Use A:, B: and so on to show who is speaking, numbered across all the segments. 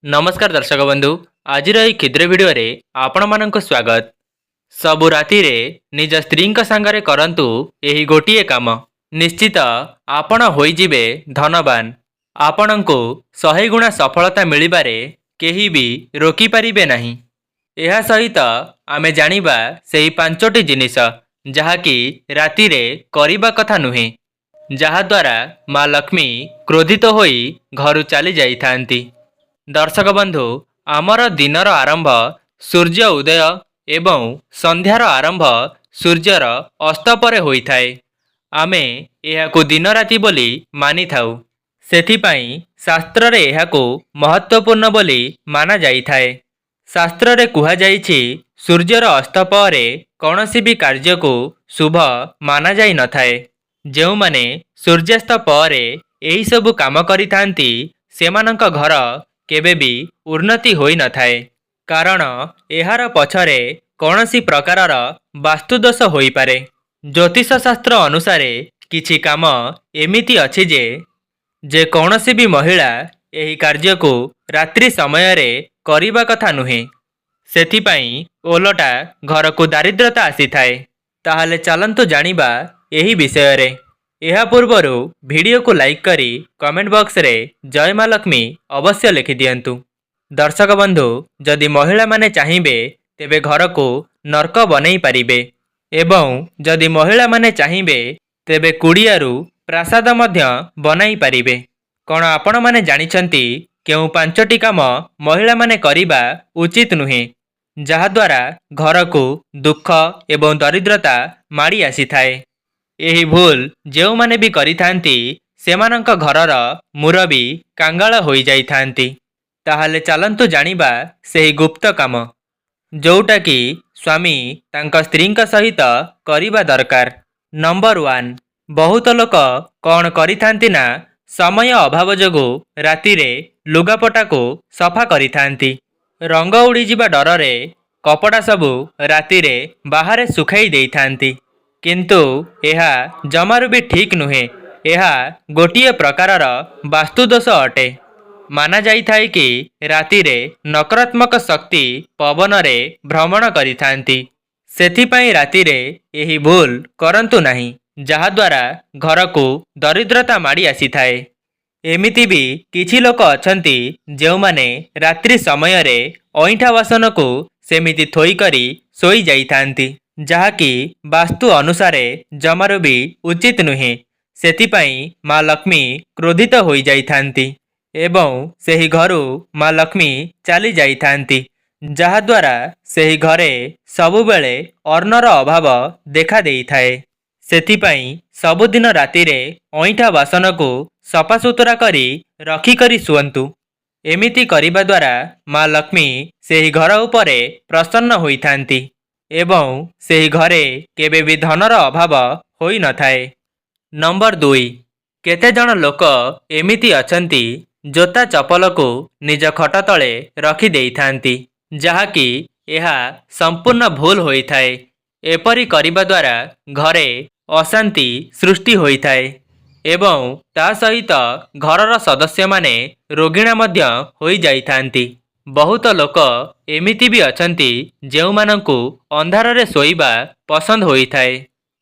A: नमस्कार दर्शक बंधु आज क्षुद्र भिडियो आपण मानक स्वागत। सबु राति रे निज स्त्री सांगरे करंतु एही गोटिए काम, निश्चित आपण होइजिबे धनवान। आपणको 100 गुणा सफलता मिलिबारे केही भी रोकी पारिबे नहीं। एहा सहित आमे जानिबा सेही 5टी जिनिस जहाकी राति रे करिबा कथा नुहे, जहा द्वारा माँ लक्ष्मी क्रोधित होई घरु चली जाइथांती। दर्शक बंधु, आमर दिनर आरंभ सूर्य उदय एवं संध्यार आरंभ सूर्यर अस्त परे होइथाए। आमे एहाकु दिन राति बोली मानि थाउ, सेथिपाई शास्त्र रे एहाकु महत्वपूर्ण बोली माना जाइथाए। शास्त्र रे कुहा जाइछि सूर्यर अस्त परे कौनसी भी कार्य को शुभ माना जाई नथाए। जेउ माने सूर्यास्त परे एही सबु काम करिथांती सेमानंक घर केबे भी उन्नति होई नथाए, कारण एहार पछरे कौनसी प्रकारर वास्तुदोष होई पारे। ज्योतिष शास्त्र अनुसार किछि काम एमिति अछि जे कौनसी भी महिला एही कार्य को रात्रि समय रे करिबा कथा नुहे, सेथिपाई ओलटा घर को दारिद्रता आसी थाए। ताहाले चलंतु जानिबा एही विषय रे। एहा पूर्वरु वीडियो को लाइक करी कमेंट बॉक्स रे जय माँ लक्ष्मी अवश्य लिखि दियंतु। दर्शक बंधु, जदि महिला माने चाहिबे तेबे घर को नरक बनई पारिबे, एवं जदि महिला माने चाहिबे तेबे कुड़ियारू प्रासाद मध्य बनाई पारिबे। कौन आपण माने जानिछंती केउ 5टी काम महिला माने करिबा उचित नुहे, जहा द्वारा घर को दुख एवं दरिद्रता माड़ी आसी थाए। एही भूल जेउ माने भी करिथांती सेमानंक घरर मुरबी कांगाल होई जाइथांती। ताहाले चलंतु जानिबा सेही गुप्त काम, जोटा कि स्वामी तांक स्त्रींक सहित करिबा दरकार। नंबर 1, बहुत लोक कौन करिथांती ना समय अभाव जोगु राति रे लुगापटा को सफा करिथांती। रंग उड़ी जिबा डररे कपड़ा सबु राति रे बाहरे सुखाई देइथांती, किंतु एहा जमारू भी ठीक नुहे। एहा गोटिए प्रकारर वास्तुदोष अटे। माना जाई थाए कि राति रे नकारात्मक शक्ति पवन रे भ्रमण करिथांती, सेथिपाई राति रे एही भूल करंतु नहीं, जहा द्वारा घर को दरिद्रता माड़ी आसी थाए। एमिति भी किछि लोक अछंती जेउ माने रात्रि समय रे अइठा बासन को सेमिति थोई करी सोई जाइथांती, जहाकी वास्तु अनुसारे जमारू भी उचित नुहे। सेथिपाई माँ लक्ष्मी क्रोधित होई जाइथांती एवं सेही घरु माँ लक्ष्मी चली जाइथांती, जहा द्वारा सेही घरे सबुबेले अन्नर अभाव देखा देइथाए। सेथिपाई सबुदिन राति रे अइठा बासन को सफा सुतरा करी रखी करी सुअंतु। एमिति करिबा द्वारा माँ लक्ष्मी सेही घर उपरे प्रसन्न होइथांती एवं सेही घरे केबे भी धनर अभाव होई नथाए। नंबर 2, केते जण लोक एमिति अछंती जोता चपल को निज खट तले रखी देइथांती, जहाकी एहा संपूर्ण भूल होई थाए। एपरी करिबा द्वारा घरे अशांति सृष्टि होई थाए एवं ता सहित घरर सदस्य माने रोगिणा मध्य होई जाइथांती। बहुत लोक एमिति भी अछंती जेउ मानंकु अंधार रे सोईबा पसंद होई थाए,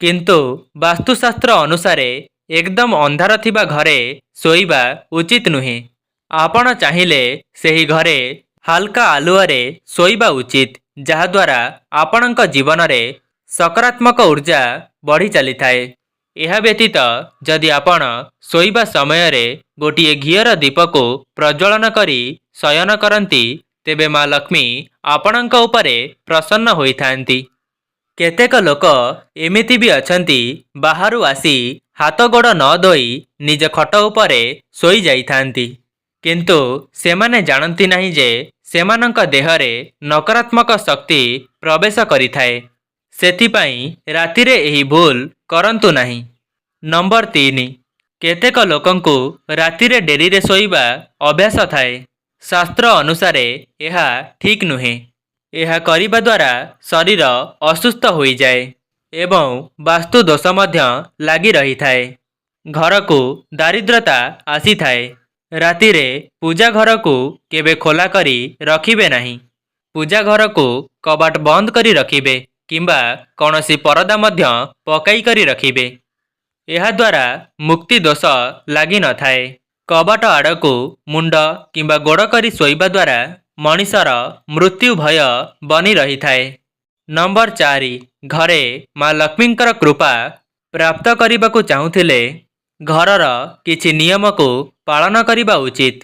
A: किंतु वास्तुशास्त्र अनुसारे एकदम अंधार थिबा घरे सोईबा उचित नुहे। आपण चाहिले सेही घरे हालका आलुआरे सोईबा उचित, जहा द्वारा आपणक जीवन रे सकारात्मक ऊर्जा बढ़ी चली थाए। एहा व्यतीत जदि आपण सोईबा समय रे गोटिए घियर दीप को प्रज्वलन करी शयन करंती तेबे माँ लक्ष्मी आपणक उपरे प्रसन्न होइथांती। केतेक लोक एमिति भी अछंती बाहरु आसी हाथ गोड़ न धोई निज खट उपरे सोई जाइथांती, किंतु सेमाने जानती नहीं जे सेमानंक देहरे नकारात्मक शक्ति प्रवेश करिथाए, सेथिपाई राति रे एही भूल करंतु नहीं। नंबर 3, केतेक लोकंकु राति रे डेरी रे सोईबा अभ्यास थाए। शास्त्र अनुसारे एहा ठीक नुहे। एहा करिबा द्वारा शरीर असुस्थ होई जाए एवं वास्तु दोष मध्य लागी रही थाए। घर को दारिद्रता आसी थाए। ରାତିରେ ପୂଜା ଘରକୁ କେବେ ଖୋଲା କରି ରଖିବେ ନାହିଁ। ପୂଜା ଘରକୁ କବାଟ ବନ୍ଦ କରି ରଖିବେ କିମ୍ବା କୌଣସି ପରଦା ମଧ୍ୟ ପକାଇ କରି ରଖିବେ। ଏହାଦ୍ୱାରା ମୁକ୍ତି ଦୋଷ ଲାଗିନଥାଏ। କବାଟ ଆଡ଼କୁ ମୁଣ୍ଡ କିମ୍ବା ଗୋଡ଼ କରି ଶୋଇବା ଦ୍ୱାରା ମଣିଷର ମୃତ୍ୟୁ ଭୟ ବନି ରହିଥାଏ। ନମ୍ବର 4, ଘରେ ମା ଲକ୍ଷ୍ମୀଙ୍କର କୃପା ପ୍ରାପ୍ତ କରିବାକୁ ଚାହୁଁଥିଲେ ଘରର କିଛି ନିୟମକୁ ପାଳନ କରିବା ଉଚିତ,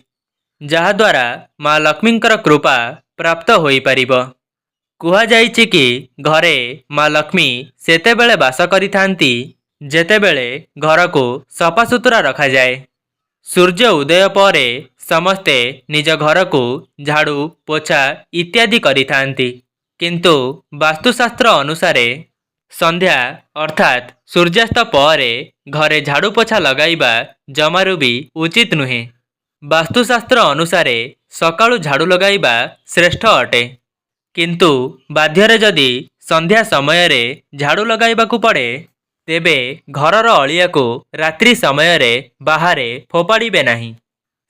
A: ଯାହାଦ୍ୱାରା ମା ଲକ୍ଷ୍ମୀଙ୍କର କୃପା ପ୍ରାପ୍ତ ହୋଇପାରିବ। କୁହାଯାଇଛି କି ଘରେ ମା ଲକ୍ଷ୍ମୀ ସେତେବେଳେ ବାସ କରିଥାନ୍ତି ଯେତେବେଳେ ଘରକୁ ସଫାସୁତୁରା ରଖାଯାଏ। ସୂର୍ଯ୍ୟ ଉଦୟ ପରେ ସମସ୍ତେ ନିଜ ଘରକୁ ଝାଡ଼ୁ ପୋଛା ଇତ୍ୟାଦି କରିଥାନ୍ତି, କିନ୍ତୁ ବାସ୍ତୁଶାସ୍ତ୍ର ଅନୁସାରେ ସନ୍ଧ୍ୟା ଅର୍ଥାତ୍ ସୂର୍ଯ୍ୟାସ୍ତ ପରେ ଘରେ ଝାଡ଼ୁ ପୋଛା ଲଗାଇବା ଜମାରୁ ବି ଉଚିତ ନୁହେଁ। ବାସ୍ତୁଶାସ୍ତ୍ର ଅନୁସାରେ ସକାଳୁ ଝାଡ଼ୁ ଲଗାଇବା ଶ୍ରେଷ୍ଠ ଅଟେ, କିନ୍ତୁ ବାଧ୍ୟରେ ଯଦି ସନ୍ଧ୍ୟା ସମୟରେ ଝାଡ଼ୁ ଲଗାଇବାକୁ ପଡ଼େ ତେବେ ଘରର ଅଳିଆକୁ ରାତ୍ରି ସମୟରେ ବାହାରେ ଫୋପାଡ଼ିବେ ନାହିଁ।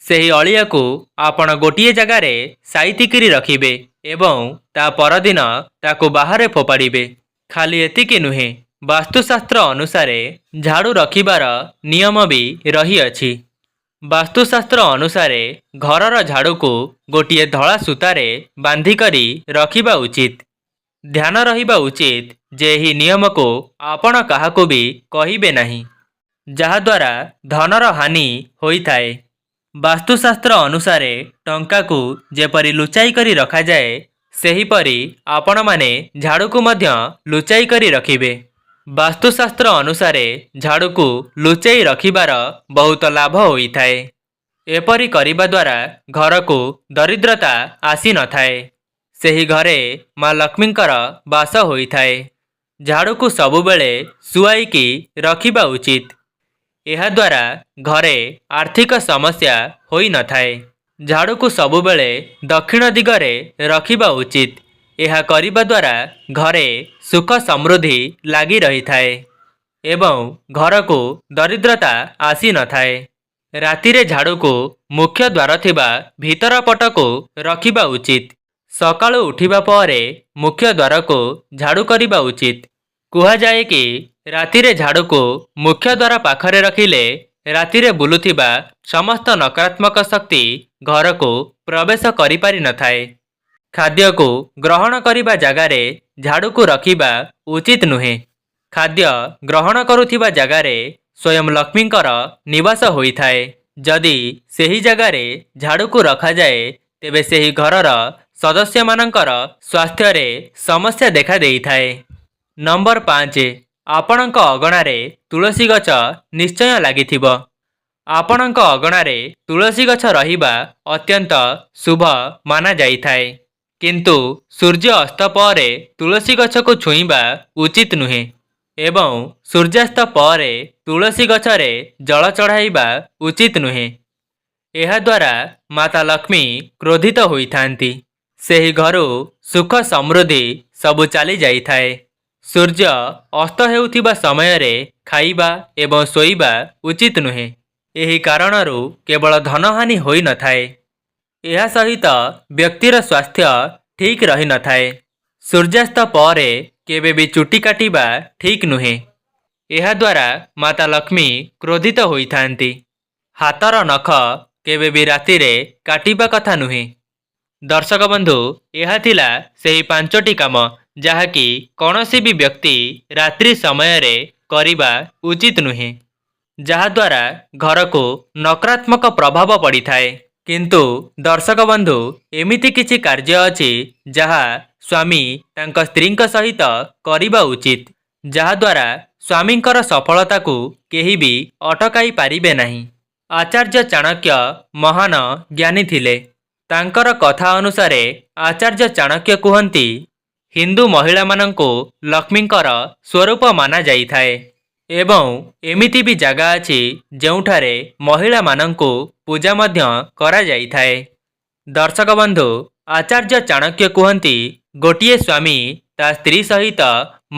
A: ସେହି ଅଳିଆକୁ ଆପଣ ଗୋଟିଏ ଜାଗାରେ ସାଇତିକିରି ରଖିବେ ଏବଂ ତା ପରଦିନ ତାକୁ ବାହାରେ ଫୋପାଡ଼ିବେ। ଖାଲି ଏତିକି ନୁହେଁ, ବାସ୍ତୁଶାସ୍ତ୍ର ଅନୁସାରେ ଝାଡ଼ୁ ରଖିବାର ନିୟମ ବି ରହିଅଛି। ବାସ୍ତୁଶାସ୍ତ୍ର ଅନୁସାରେ ଘରର ଝାଡ଼ୁକୁ ଗୋଟିଏ ଧଳା ସୂତାରେ ବାନ୍ଧିକରି ରଖିବା ଉଚିତ। ଧ୍ୟାନ ରହିବା ଉଚିତ ଯେ ଏହି ନିୟମକୁ ଆପଣ କାହାକୁ ବି କହିବେ ନାହିଁ, ଯାହାଦ୍ୱାରା ଧନର ହାନି ହୋଇଥାଏ। ବାସ୍ତୁଶାସ୍ତ୍ର ଅନୁସାରେ ଟଙ୍କାକୁ ଯେପରି ଲୁଚାଇ କରି ରଖାଯାଏ, ସେହିପରି ଆପଣମାନେ ଝାଡ଼ୁକୁ ମଧ୍ୟ ଲୁଚାଇ କରି ରଖିବେ। ବାସ୍ତୁଶାସ୍ତ୍ର ଅନୁସାରେ ଝାଡ଼ୁକୁ ଲୁଚାଇ ରଖିବାର ବହୁତ ଲାଭ ହୋଇଥାଏ। ଏପରି କରିବା ଦ୍ୱାରା ଘରକୁ ଦରିଦ୍ରତା ଆସିନଥାଏ। ସେହି ଘରେ ମା ଲକ୍ଷ୍ମୀଙ୍କର ବାସ ହୋଇଥାଏ। ଝାଡ଼ୁକୁ ସବୁବେଳେ ଶୁଆଇକି ରଖିବା ଉଚିତ। ଏହାଦ୍ୱାରା ଘରେ ଆର୍ଥିକ ସମସ୍ୟା ହୋଇନଥାଏ। ଝାଡ଼ୁକୁ ସବୁବେଳେ ଦକ୍ଷିଣ ଦିଗରେ ରଖିବା ଉଚିତ। ଏହା କରିବା ଦ୍ୱାରା ଘରେ ସୁଖ ସମୃଦ୍ଧି ଲାଗି ରହିଥାଏ ଏବଂ ଘରକୁ ଦରିଦ୍ରତା ଆସିନଥାଏ। ରାତିରେ ଝାଡ଼ୁକୁ ମୁଖ୍ୟ ଦ୍ୱାର ଥିବା ଭିତର ପଟକୁ ରଖିବା ଉଚିତ। ସକାଳୁ ଉଠିବା ପରେ ମୁଖ୍ୟ ଦ୍ୱାରକୁ ଝାଡ଼ୁ କରିବା ଉଚିତ। କୁହାଯାଏ କି ରାତିରେ ଝାଡ଼ୁକୁ ମୁଖ୍ୟ ଦ୍ୱାର ପାଖରେ ରଖିଲେ ରାତିରେ ବୁଲୁଥିବା ସମସ୍ତ ନକାରାତ୍ମକ ଶକ୍ତି ଘରକୁ ପ୍ରବେଶ କରିପାରିନଥାଏ। ଖାଦ୍ୟକୁ ଗ୍ରହଣ କରିବା ଜାଗାରେ ଝାଡ଼ୁକୁ ରଖିବା ଉଚିତ ନୁହେଁ। ଖାଦ୍ୟ ଗ୍ରହଣ କରୁଥିବା ଜାଗାରେ ସ୍ୱୟଂ ଲକ୍ଷ୍ମୀଙ୍କର ନିବାସ ହୋଇଥାଏ। ଯଦି ସେହି ଜାଗାରେ ଝାଡ଼ୁକୁ ରଖାଯାଏ ତେବେ ସେହି ଘରର ସଦସ୍ୟମାନଙ୍କର ସ୍ୱାସ୍ଥ୍ୟରେ ସମସ୍ୟା ଦେଖା ଦେଇଥାଏ। ନମ୍ବର 5, ଆପଣଙ୍କ ଅଗଣାରେ ତୁଳସୀ ଗଛ ନିଶ୍ଚୟ ଲାଗିଥିବ। ଆପଣଙ୍କ ଅଗଣାରେ ତୁଳସୀ ଗଛ ରହିବା ଅତ୍ୟନ୍ତ ଶୁଭ ମାନାଯାଇଥାଏ, କିନ୍ତୁ ସୂର୍ଯ୍ୟ ଅସ୍ତ ପରେ ତୁଳସୀ ଗଛକୁ ଛୁଇଁବା ଉଚିତ ନୁହେଁ ଏବଂ ସୂର୍ଯ୍ୟାସ୍ତ ପରେ ତୁଳସୀ ଗଛରେ ଜଳ ଚଢ଼ାଇବା ଉଚିତ ନୁହେଁ। ଏହାଦ୍ୱାରା ମାତା ଲକ୍ଷ୍ମୀ କ୍ରୋଧିତ ହୋଇଥାନ୍ତି। ସେହି ଘରୁ ସୁଖ ସମୃଦ୍ଧି ସବୁ ଚାଲିଯାଇଥାଏ। ସୂର୍ଯ୍ୟ ଅସ୍ତ ହେଉଥିବା ସମୟରେ ଖାଇବା ଏବଂ ଶୋଇବା ଉଚିତ ନୁହେଁ। ଏହି କାରଣରୁ କେବଳ ଧନହାନି ହୋଇନଥାଏ, ଏହା ସହିତ ବ୍ୟକ୍ତିର ସ୍ୱାସ୍ଥ୍ୟ ଠିକ୍ ରହିନଥାଏ। ସୂର୍ଯ୍ୟାସ୍ତ ପରେ କେବେ ବି ଚୁଟି କାଟିବା ଠିକ୍ ନୁହେଁ। ଏହାଦ୍ୱାରା ମାତା ଲକ୍ଷ୍ମୀ କ୍ରୋଧିତ ହୋଇଥାନ୍ତି। ହାତର ନଖ କେବେ ବି ରାତିରେ କାଟିବା କଥା ନୁହେଁ। ଦର୍ଶକ ବନ୍ଧୁ, ଏହା ଥିଲା ସେହି 5ଟି କାମ ଯାହାକି କୌଣସି ବି ବ୍ୟକ୍ତି ରାତ୍ରି ସମୟରେ କରିବା ଉଚିତ ନୁହେଁ, ଯାହାଦ୍ୱାରା ଘରକୁ ନକାରାତ୍ମକ ପ୍ରଭାବ ପଡ଼ିଥାଏ। କିନ୍ତୁ ଦର୍ଶକ ବନ୍ଧୁ, ଏମିତି କିଛି କାର୍ଯ୍ୟ ଅଛି ଯାହା ସ୍ୱାମୀ ତାଙ୍କ ସ୍ତ୍ରୀଙ୍କ ସହିତ କରିବା ଉଚିତ, ଯାହାଦ୍ୱାରା ସ୍ୱାମୀଙ୍କର ସଫଳତାକୁ କେହି ବି ଅଟକାଇ ପାରିବେ ନାହିଁ। ଆଚାର୍ଯ୍ୟ ଚାଣକ୍ୟ ମହାନ ଜ୍ଞାନୀ ଥିଲେ। ତାଙ୍କର କଥା ଅନୁସାରେ ଆଚାର୍ଯ୍ୟ ଚାଣକ୍ୟ କୁହନ୍ତି, ହିନ୍ଦୁ ମହିଳାମାନଙ୍କୁ ଲକ୍ଷ୍ମୀଙ୍କର ସ୍ୱରୂପ ମାନାଯାଇଥାଏ ଏବଂ ଏମିତି ବି ଜାଗା ଅଛି ଯେଉଁଠାରେ ମହିଳାମାନଙ୍କୁ ପୂଜା ମଧ୍ୟ କରାଯାଇଥାଏ। ଦର୍ଶକ ବନ୍ଧୁ, ଆଚାର୍ଯ୍ୟ ଚାଣକ୍ୟ କୁହନ୍ତି, ଗୋଟିଏ ସ୍ୱାମୀ ତା ସ୍ତ୍ରୀ ସହିତ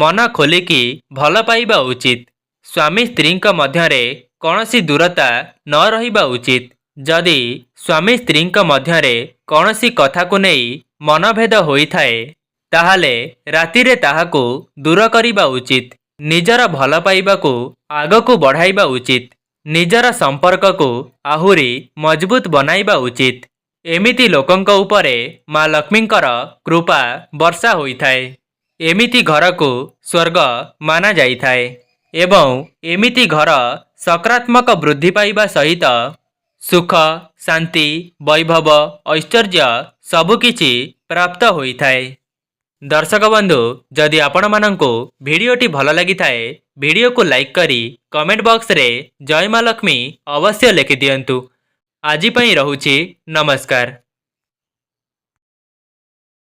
A: ମନ ଖୋଲିକି ଭଲ ପାଇବା ଉଚିତ। ସ୍ୱାମୀ ସ୍ତ୍ରୀଙ୍କ ମଧ୍ୟରେ କୌଣସି ଦୂରତା ନ ରହିବା ଉଚିତ। जदि स्वामी स्त्रीଙ୍କ ମଧ୍ୟରେ କୌଣସି କଥାକୁ ନେଇ ମନଭେଦ ହୋଇଥାଏ ତାହେଲେ ରାତିରେ ତାହାକୁ ଦୂର କରିବା ଉଚିତ। ନିଜର ଭଲ ପାଇବାକୁ ଆଗକୁ ବଢ଼ାଇବା ଉଚିତ। ନିଜର ସମ୍ପର୍କକୁ ଆହୁରି ମଜବୁତ ବନାଇବା ଉଚିତ। ଏମିତି ଲୋକଙ୍କ ଉପରେ ମା ଲକ୍ଷ୍ମୀଙ୍କର କୃପା ବର୍ଷା ହୋଇଥାଏ। ଏମିତି ଘରକୁ ସ୍ୱର୍ଗ ମାନା ଯାଇଥାଏ ଏବଂ ଏମିତି ଘର ସକାରାତ୍ମକ ବୃଦ୍ଧି ପାଇବା ସହିତ ସୁଖ, ଶାନ୍ତି, ବୈଭବ, ଐଶ୍ୱର୍ଯ୍ୟ ସବୁକିଛି ପ୍ରାପ୍ତ ହୋଇଥାଏ। ଦର୍ଶକ ବନ୍ଧୁ, ଯଦି ଆପଣମାନଙ୍କୁ ଭିଡ଼ିଓଟି ଭଲ ଲାଗିଥାଏ ଭିଡ଼ିଓକୁ ଲାଇକ୍ କରି କମେଣ୍ଟ ବକ୍ସରେ ଜୟ ମା ଲକ୍ଷ୍ମୀ ଅବଶ୍ୟ ଲେଖିଦିଅନ୍ତୁ। ଆଜି ପାଇଁ ରହୁଛି, ନମସ୍କାର।